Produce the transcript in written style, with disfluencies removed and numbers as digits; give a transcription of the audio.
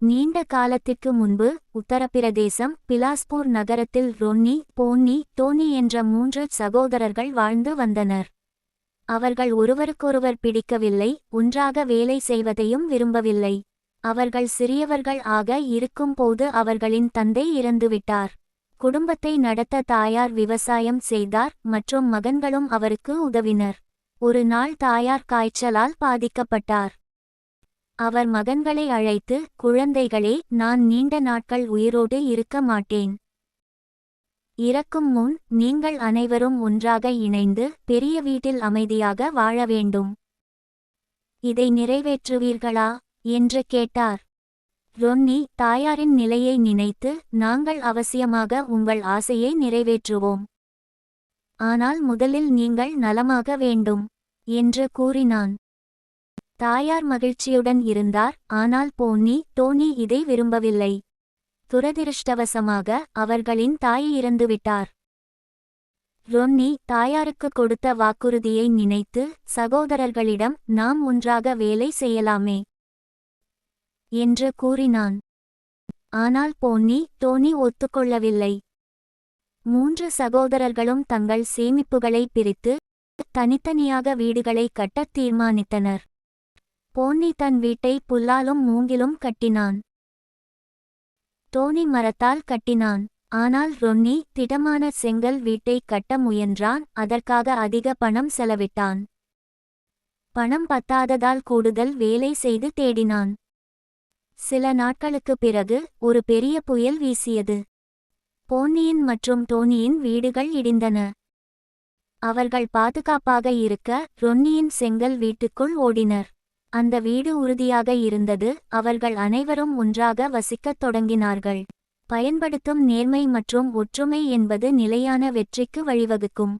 நீண்ட காலத்திற்கு முன்பு உத்தரப்பிரதேசம் பிலாஸ்பூர் நகரத்தில் ரொன்னி, போன்னி, டோனி என்ற 3 சகோதரர்கள் வாழ்ந்து வந்தனர். அவர்கள் ஒருவருக்கொருவர் பிடிக்கவில்லை, ஒன்றாக வேலை செய்வதையும் விரும்பவில்லை. அவர்கள் சிறியவர்கள் ஆக இருக்கும்போது அவர்களின் தந்தை இறந்துவிட்டார். குடும்பத்தை நடத்த தாயார் விவசாயம் செய்தார் மற்றும் மகன்களும் அவருக்கு உதவினர். ஒரு நாள் தாயார் காய்ச்சலால் பாதிக்கப்பட்டார். அவர் மகன்களை அழைத்து, குழந்தைகளே, நான் நீண்ட நாட்கள் உயிரோடு இருக்க மாட்டேன். இறக்கும் முன் நீங்கள் அனைவரும் ஒன்றாக இணைந்து பெரிய வீட்டில் அமைதியாக வாழ வேண்டும். இதை நிறைவேற்றுவீர்களா என்று கேட்டார். ரொன்னி தாயாரின் நிலையை நினைத்து, நாங்கள் அவசியமாக உங்கள் ஆசையை நிறைவேற்றுவோம். ஆனால் முதலில் நீங்கள் நலமாக வேண்டும் என்று கூறினான். தாயார் மகிழ்ச்சியுடன் இருந்தார். ஆனால் போன்னி, டோனி இதை விரும்பவில்லை. துரதிருஷ்டவசமாக அவர்களின் தாய் இறந்துவிட்டார். ரொன்னி தாயாருக்கு கொடுத்த வாக்குறுதியை நினைத்து சகோதரர்களிடம், நாம் ஒன்றாக வேலை செய்யலாமே என்று கூறினான். ஆனால் போன்னி, டோனி ஒத்துக்கொள்ளவில்லை. 3 சகோதரர்களும் தங்கள் சேமிப்புகளை பிரித்து தனித்தனியாக வீடுகளை கட்டத் தீர்மானித்தனர். போன்னி தன் வீட்டை புல்லாலும் மூங்கிலும் கட்டினான். டோனி மரத்தால் கட்டினான். ஆனால் ரொன்னி திடமான செங்கல் வீட்டை கட்ட முயன்றான். அதற்காக அதிக பணம் செலவிட்டான். பணம் பத்தாததால் கூடுதல் வேலை செய்து தேடினான். சில நாட்களுக்குப் பிறகு ஒரு பெரிய புயல் வீசியது. போன்னியின் மற்றும் டோனியின் வீடுகள் இடிந்தன. அவர்கள் பாதுகாப்பாக இருக்க ரொன்னியின் செங்கல் வீட்டுக்குள் ஓடினர். அந்த வீடு உறுதியாக இருந்தது. அவர்கள் அனைவரும் ஒன்றாக வசிக்கத் தொடங்கினார்கள். பயன்படுத்தும் நேர்மை மற்றும் ஒற்றுமை என்பது நிலையான வெற்றிக்கு வழிவகுக்கும்.